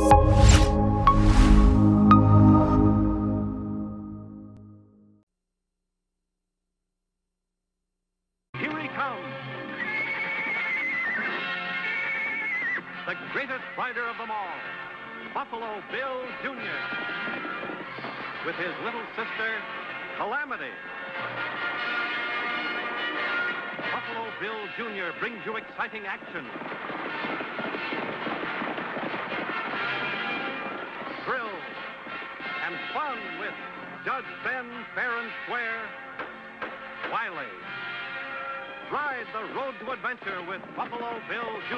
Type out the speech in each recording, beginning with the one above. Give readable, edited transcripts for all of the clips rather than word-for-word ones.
Here he comes. The greatest rider of them all, Buffalo Bill Jr. with his little sister, Calamity. Buffalo Bill Jr. brings you exciting action, thrills, and fun with Judge Ben fair and square, Wiley. Ride the road to adventure with Buffalo Bill Jr.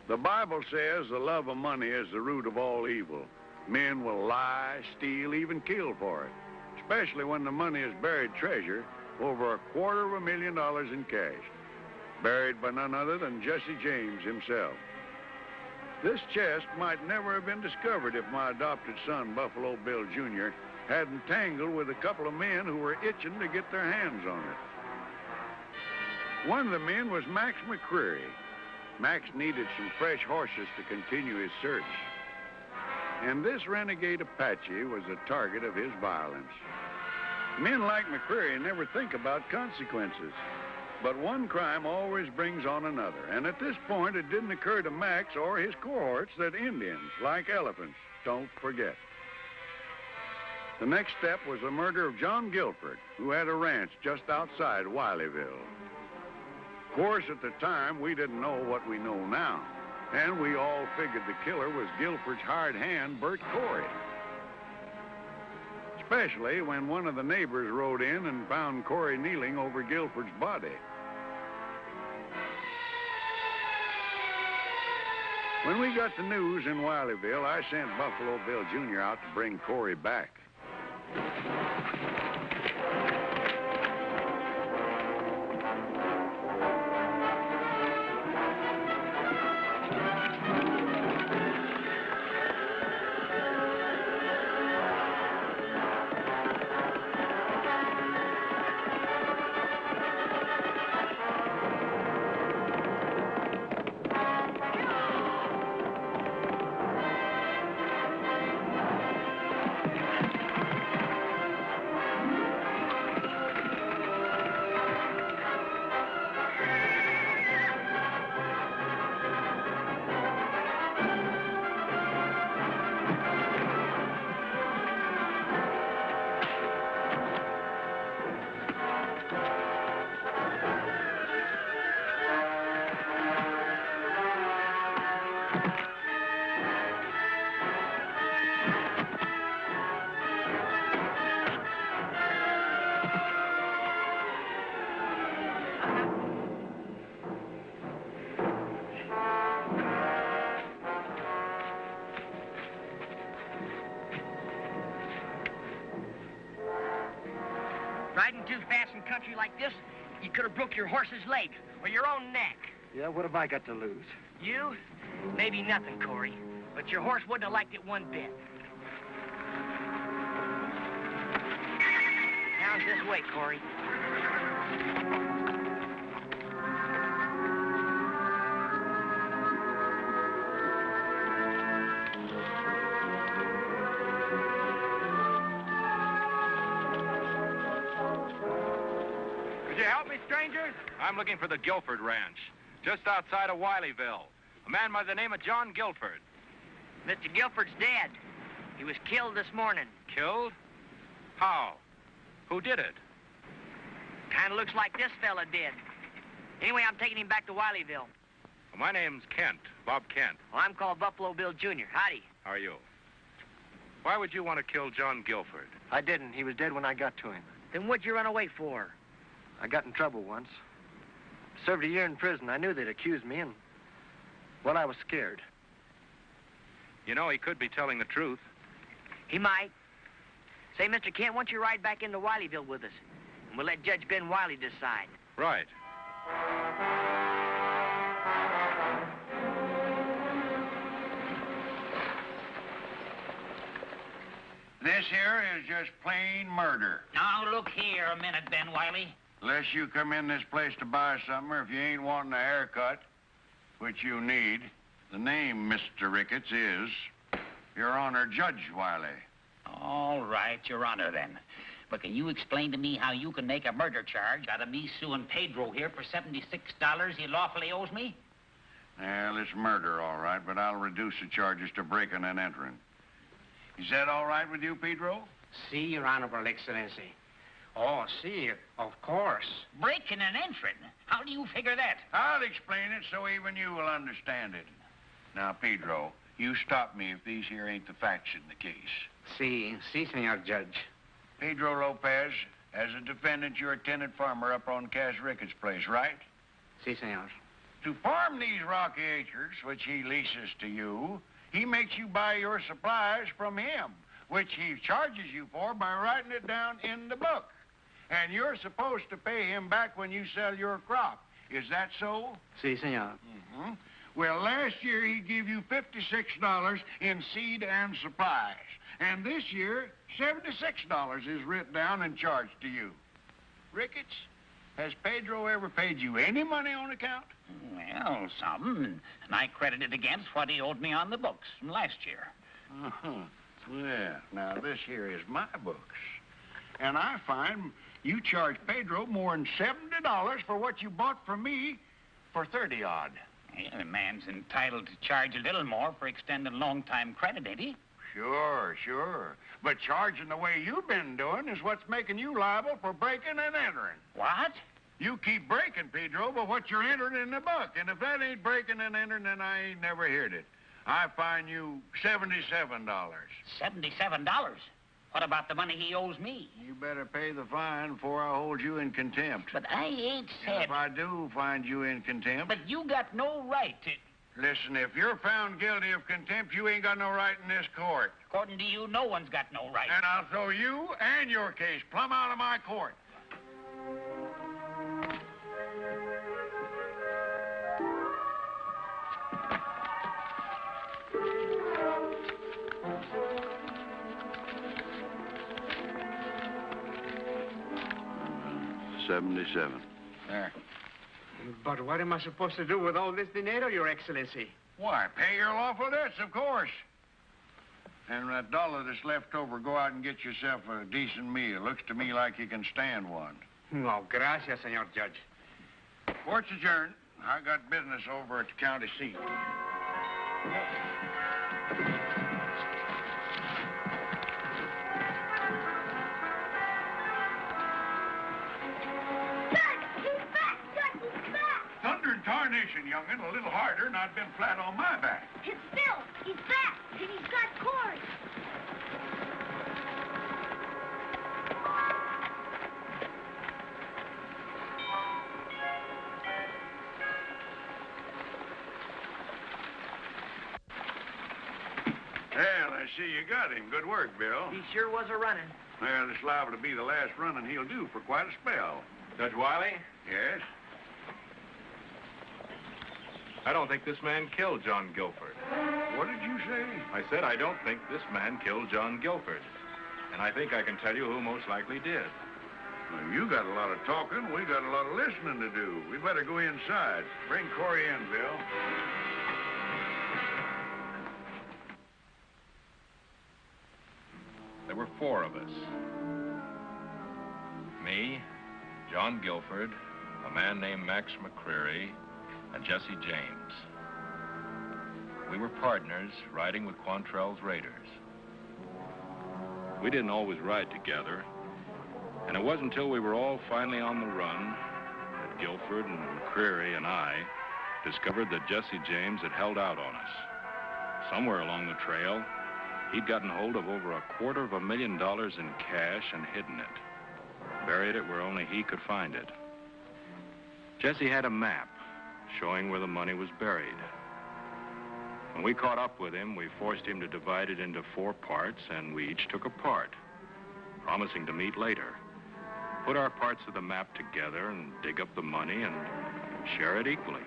The Bible says the love of money is the root of all evil. Men will lie, steal, even kill for it, especially when the money is buried treasure, over $250,000 in cash, buried by none other than Jesse James himself. This chest might never have been discovered if my adopted son, Buffalo Bill Jr., hadn't tangled with a couple of men who were itching to get their hands on it. One of the men was Max McCreary. Max needed some fresh horses to continue his search. And this renegade Apache was the target of his violence. Men like McCreary never think about consequences. But one crime always brings on another. And at this point, it didn't occur to Max or his cohorts that Indians, like elephants, don't forget. The next step was the murder of John Gilbert, who had a ranch just outside Wileyville. Of course, at the time, we didn't know what we know now, and we all figured the killer was Gilbert's hired hand, Bert Corey. Especially when one of the neighbors rode in and found Corey kneeling over Gilbert's body. When we got the news in Wileyville, I sent Buffalo Bill Jr. out to bring Corey back. Riding too fast in country like this, you could have broke your horse's leg or your own neck. Yeah, what have I got to lose? You? Maybe nothing, Corey. But your horse wouldn't have liked it one bit. Down this way, Corey. Could you help me, strangers? I'm looking for the Gilbert Ranch, just outside of Wileyville. A man by the name of John Gilbert. Mr. Gilbert's dead. He was killed this morning. Killed? How? Who did it? Kind of looks like this fella did. Anyway, I'm taking him back to Wileyville. Well, my name's Kent, Bob Kent. Well, I'm called Buffalo Bill Jr. Howdy. How are you? Why would you want to kill John Gilbert? I didn't. He was dead when I got to him. Then what'd you run away for? I got in trouble once. Served a year in prison. I knew they'd accuse me, and, well, I was scared. You know, he could be telling the truth. He might. Say, Mr. Kent, why don't you ride back into Wileyville with us? And we'll let Judge Ben Wiley decide. Right. This here is just plain murder. Now, look here a minute, Ben Wiley. Unless you come in this place to buy something, or if you ain't wanting a haircut, which you need, the name, Mr. Ricketts, is Your Honor, Judge Wiley. All right, Your Honor, then. But can you explain to me how you can make a murder charge out of me suing Pedro here for $76 he lawfully owes me? Well, it's murder, all right, but I'll reduce the charges to breaking and entering. Is that all right with you, Pedro? Si, Your Honorable Excellency. Oh, si, of course. Breaking and entering? How do you figure that? I'll explain it so even you will understand it. Now, Pedro, you stop me if these here ain't the facts in the case. Si, Senor Judge. Pedro Lopez, as a defendant, you're a tenant farmer up on Cass Ricketts' place, right? Si, Senor. To farm these rocky acres, which he leases to you, he makes you buy your supplies from him, which he charges you for by writing it down in the book. And you're supposed to pay him back when you sell your crop. Is that so? Si, Senor. Mm-hmm. Well, last year he gave you $56 in seed and supplies. And this year, $76 is written down and charged to you. Ricketts, has Pedro ever paid you any money on account? Well, some. And I credited against what he owed me on the books from last year. Uh-huh. Well, now this here is my books. And I find you charged Pedro more than $70 for what you bought from me for 30-odd. Yeah, the man's entitled to charge a little more for extending long-time credit, ain't he? Sure. But charging the way you've been doing is what's making you liable for breaking and entering. What? You keep breaking, Pedro, but what you're entering in the book. And if that ain't breaking and entering, then I ain't never heard it. I fine you $77. $77? What about the money he owes me? You better pay the fine before I hold you in contempt. But I ain't And said... if I do find you in contempt... But you got no right to... Listen, if you're found guilty of contempt, you ain't got no right in this court. According to you, no one's got no right. And I'll throw you and your case plumb out of my court. $77. There. But what am I supposed to do with all this dinero, Your Excellency? Why, pay your lawful debts, of course. And that dollar that's left over, go out and get yourself a decent meal. Looks to me like you can stand one. No, gracias, Senor Judge. Court's adjourned. I got business over at the county seat. Thunder and tarnation, young'un. A little harder, and I'd been flat on my back. It's Phil. He's back, and he's got corn. Well, I see you got him. Good work, Bill. He sure was a running. Well, it's liable to be the last running he'll do for quite a spell. Judge Wiley, Yes? I don't think this man killed John Gilbert. What did you say? I said I don't think this man killed John Gilbert. And I think I can tell you who most likely did. Well, you got a lot of talking. We got a lot of listening to do. We better go inside. Bring Corey in, Bill. There were four of us. Me, John Gilford, a man named Max McCreary, and Jesse James. We were partners riding with Quantrell's raiders. We didn't always ride together, and it wasn't until we were all finally on the run that Gilford and McCreary and I discovered that Jesse James had held out on us. Somewhere along the trail, he'd gotten hold of over $250,000 in cash and hidden it. Buried it where only he could find it. Jesse had a map showing where the money was buried. When we caught up with him, we forced him to divide it into 4 parts, and we each took a part, promising to meet later, put our parts of the map together and dig up the money and share it equally.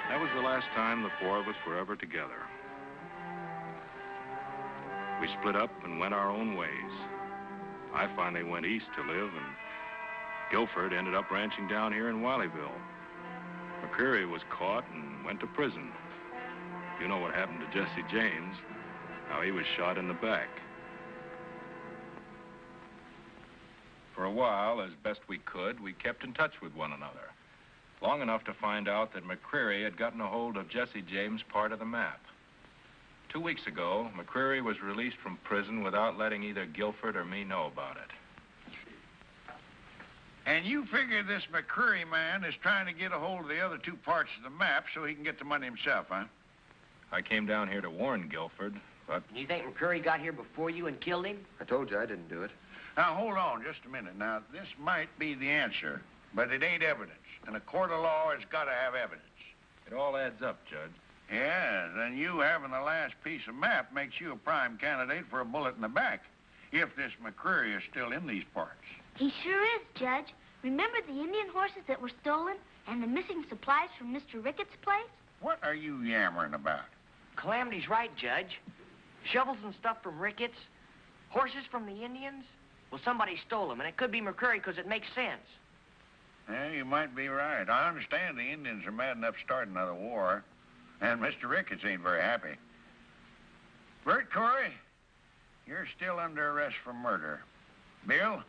That was was the last time the four of us were ever together. We split up and went our own ways. I finally went east to live, and Gilbert ended up ranching down here in Wileyville. McCreary was caught and went to prison. You know what happened to Jesse James, how he was shot in the back. For a while, as best we could, we kept in touch with one another, long enough to find out that McCreary had gotten a hold of Jesse James' part of the map. 2 weeks ago, McCreary was released from prison without letting either Gilbert or me know about it. And you figure this McCreary man is trying to get a hold of the other 2 parts of the map so he can get the money himself, huh? I came down here to warn Gilbert, but... You think McCreary got here before you and killed him? I told you I didn't do it. Now, hold on just a minute. Now, this might be the answer, but it ain't evidence. And a court of law has got to have evidence. It all adds up, Judge. Yes, and you having the last piece of map makes you a prime candidate for a bullet in the back, if this McCreary is still in these parts. He sure is, Judge. Remember the Indian horses that were stolen and the missing supplies from Mr. Ricketts' place? What are you yammering about? Calamity's right, Judge. Shovels and stuff from Ricketts, horses from the Indians. Well, somebody stole them, and it could be McCreary because it makes sense. Yeah, you might be right. I understand the Indians are mad enough to start another war, and Mr. Ricketts ain't very happy. Bert Corey, you're still under arrest for murder. Bill,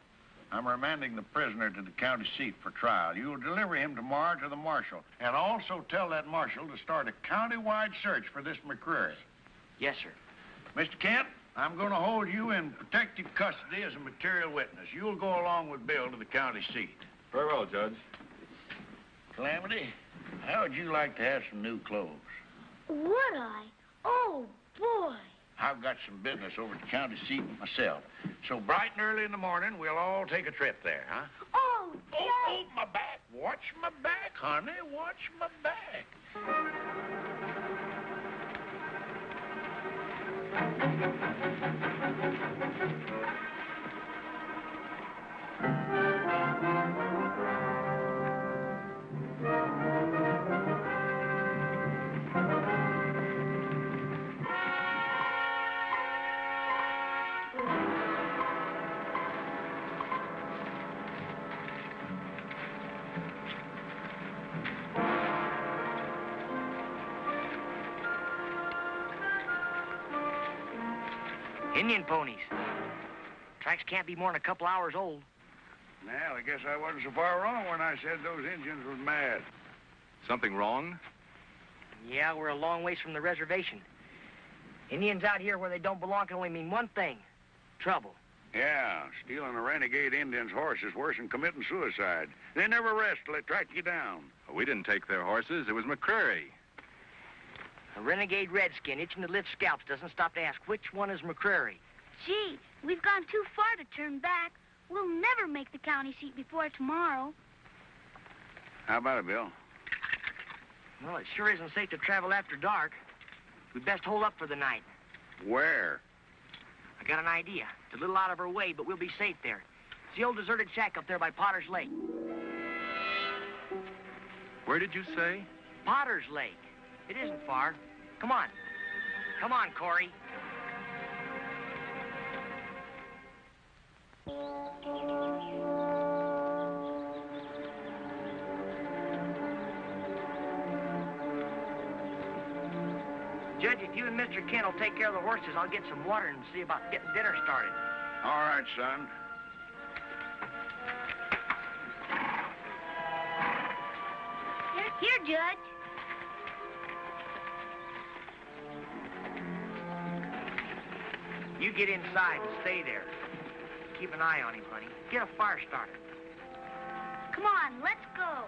I'm remanding the prisoner to the county seat for trial. You'll deliver him tomorrow to the marshal, and also tell that marshal to start a county-wide search for this McCreary. Yes, sir. Mr. Kent, I'm going to hold you in protective custody as a material witness. You'll go along with Bill to the county seat. Very well, Judge. Calamity, how would you like to have some new clothes? Would I? Oh, boy. I've got some business over at the county seat myself. So bright and early in the morning, we'll all take a trip there, huh? Oh, Judge. Oh, my back. Watch my back, honey. Watch my back. Indian ponies. Tracks can't be more than a couple hours old. Well, I guess I wasn't so far wrong when I said those Indians was mad. Something wrong? Yeah, we're a long ways from the reservation. Indians out here where they don't belong can only mean one thing. Trouble. Yeah, stealing a renegade Indian's horse is worse than committing suicide. They never rest till they track you down. We didn't take their horses. It was McCreary. A renegade redskin itching to lift scalps doesn't stop to ask which one is McCreary. Gee, we've gone too far to turn back. We'll never make the county seat before tomorrow. How about it, Bill? Well, it sure isn't safe to travel after dark. We'd best hold up for the night. Where? I got an idea. It's a little out of our way, but we'll be safe there. It's the old deserted shack up there by Potter's Lake. Where did you say? Potter's Lake. It isn't far. Come on. Come on, Corey. Judge, if you and Mr. Kent will take care of the horses, I'll get some water and see about getting dinner started. All right, son. Here, Judge. You get inside and stay there. Keep an eye on him, honey. Get a fire started. Come on, let's go.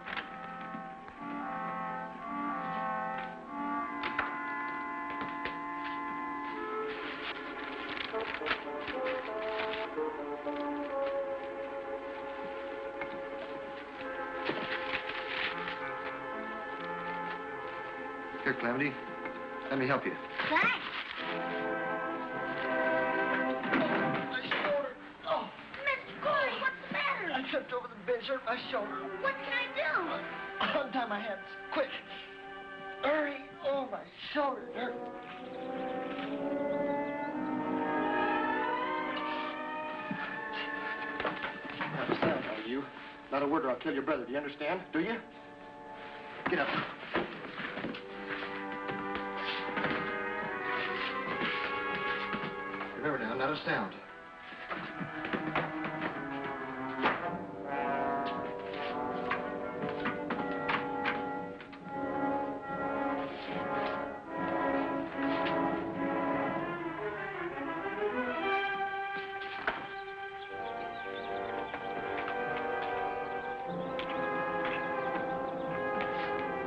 Here, Calamity. Let me help you. Thanks. I tripped over the bench, hurt my shoulder. What can I do? Untie my hands, quick. Hurry. Oh, my shoulder hurt. Understand, are you? Not a word or I'll kill your brother. Do you understand? Do you? Get up. Remember now, not a sound.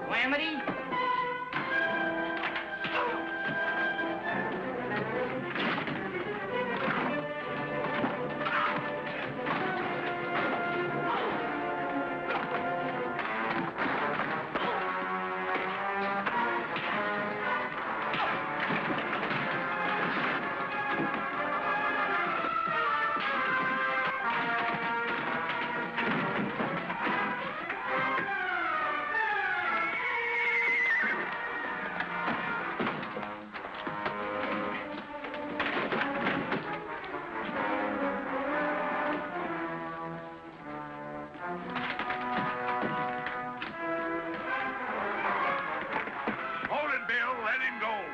Calamity?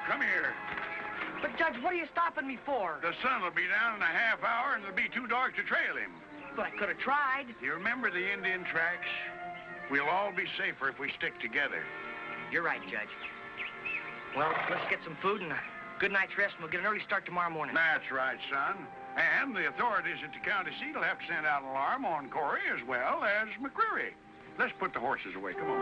Come here. But, Judge, what are you stopping me for? The sun will be down in a half hour, and it'll be too dark to trail him. But I could have tried. You remember the Indian tracks? We'll all be safer if we stick together. You're right, Judge. Well, let's get some food and a good night's rest, and we'll get an early start tomorrow morning. That's right, son. And the authorities at the county seat will have to send out an alarm on Corey as well as McCreary. Let's put the horses away. Come on.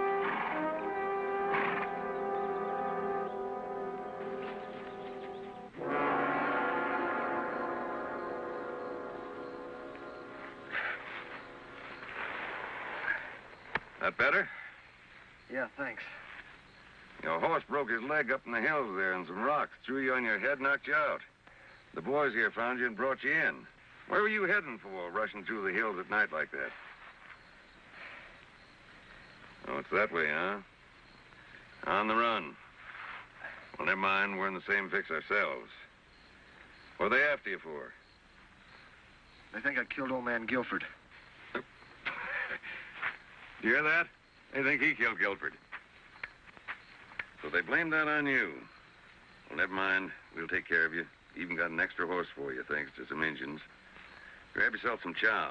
That better? Yeah, thanks. Your horse broke his leg up in the hills there, and some rocks threw you on your head, knocked you out. The boys here found you and brought you in. Where were you heading for, rushing through the hills at night like that? Oh, it's that way, huh? On the run. Well, never mind. We're in the same fix ourselves. What are they after you for? They think I killed old man Gilbert. You hear that? They think he killed Gilbert. So they blame that on you. Well, never mind. We'll take care of you. Even got an extra horse for you, thanks to some Injuns. Grab yourself some chow.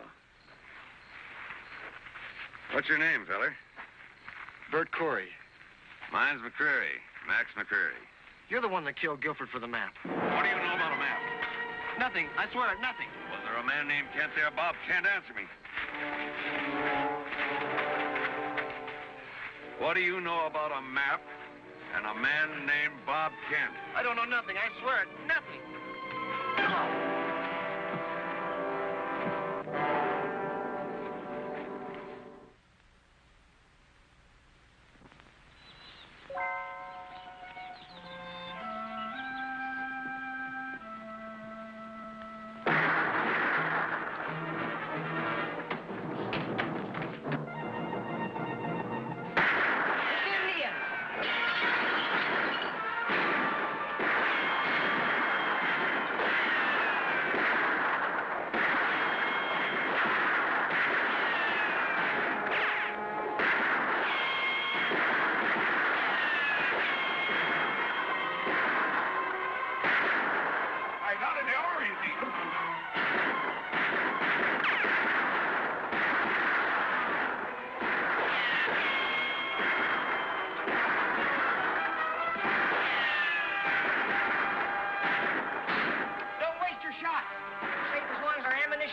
What's your name, feller? Bert Corey. Mine's McCreary. Max McCreary. You're the one that killed Gilbert for the map. What do you know about a map? Nothing. I swear it, nothing. Was there a man named Kent there, Bob? Can't answer me. What do you know about a map and a man named Bob Kent? I don't know nothing. I swear it, nothing.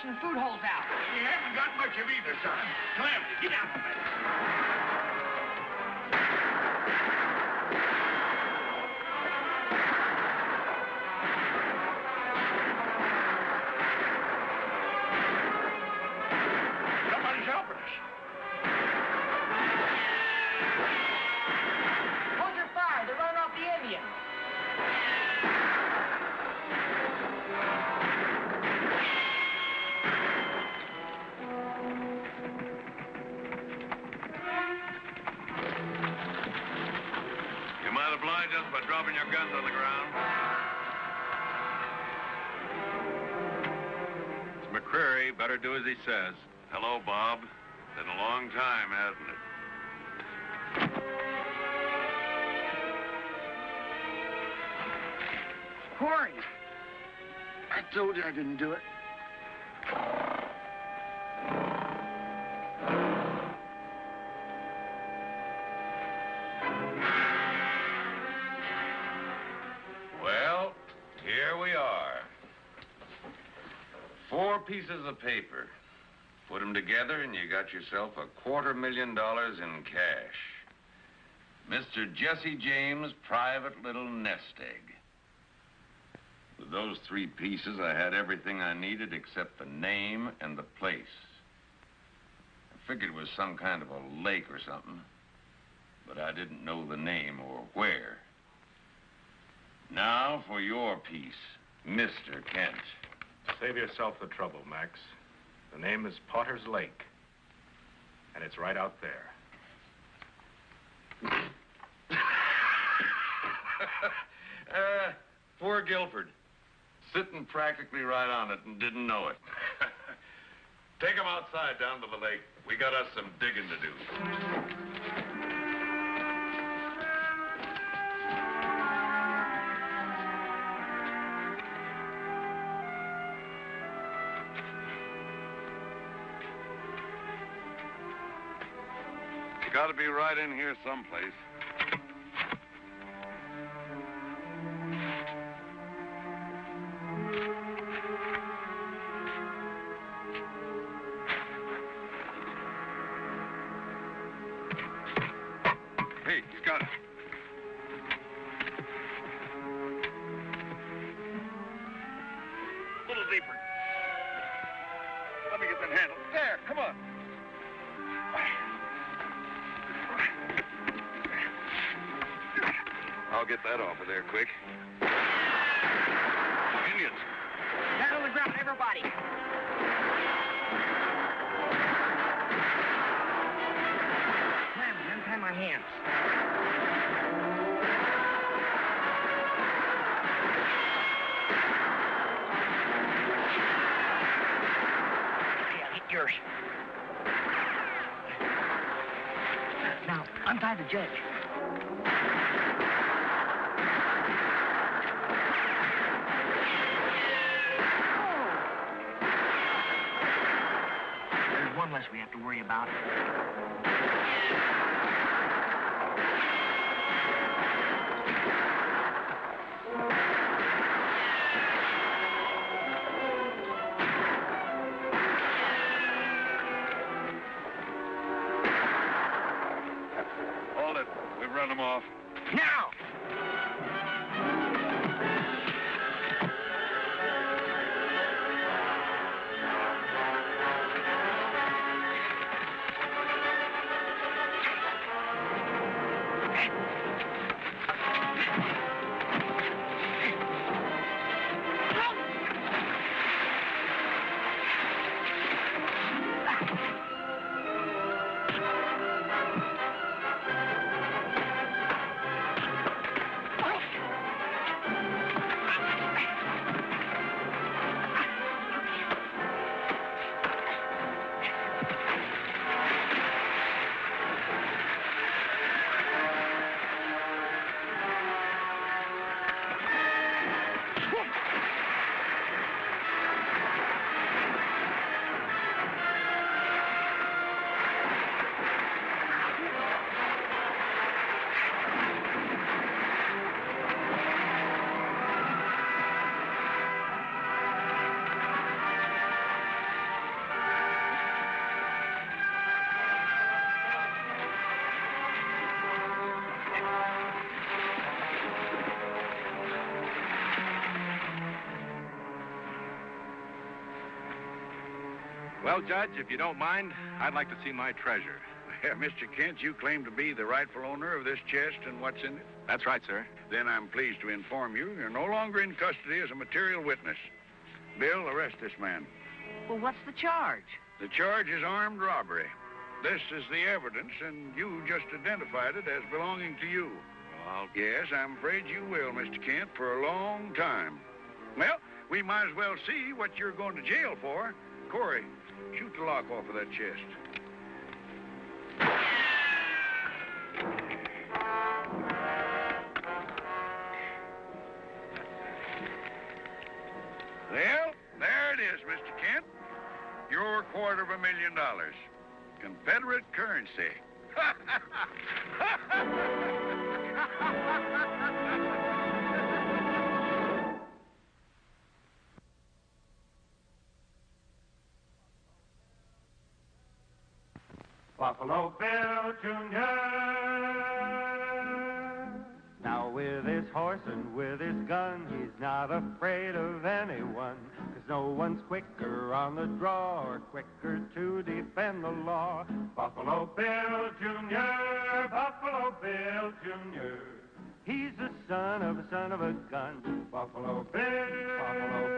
And food holes out. We haven't got much of either, son. Calamity, get out of it. Somebody's helping us. Hold your fire. They're running off the Indian. might oblige us by dropping your guns on the ground. It's McCreary. Better do as he says. Hello, Bob. Been a long time, hasn't it? Corey! I told you I didn't do it. Well, here we are. 4 pieces of paper. Put them together and you got yourself $250,000 in cash. Mr. Jesse James' private little nest egg. With those 3 pieces, I had everything I needed except the name and the place. I figured it was some kind of a lake or something, but I didn't know the name or where. Now for your piece, Mr. Kent. Save yourself the trouble, Max. The name is Potter's Lake, and it's right out there. Poor Gilbert. Sitting practically right on it and didn't know it. Take them outside down to the lake. We got us some digging to do. You got to be right in here someplace. Hey, he's got it. A little deeper. Let me get that handle. There, come on. I'll get that off of there quick. Indians. Down on the ground, everybody. Untie my hands. Okay, I'll get yours. Now, untie the judge. There's one less we have to worry about. Hold it. We've run them off. Now! Well, Judge, if you don't mind, I'd like to see my treasure. Yeah, Mr. Kent, you claim to be the rightful owner of this chest and what's in it? That's right, sir. Then I'm pleased to inform you you're no longer in custody as a material witness. Bill, arrest this man. Well, what's the charge? The charge is armed robbery. This is the evidence, and you just identified it as belonging to you. Well, Yes, I'm afraid you will, Mr. Kent, for a long time. Well, we might as well see what you're going to jail for. Corey, shoot the lock off of that chest. Well, there it is, Mr. Kent. Your $250,000. Confederate currency. Buffalo Bill Jr. Now with his horse and with his gun, he's not afraid of anyone, 'cause no one's quicker on the draw or quicker to defend the law. Buffalo Bill Jr., Buffalo Bill Jr. He's the son of a gun. Buffalo Bill, Buffalo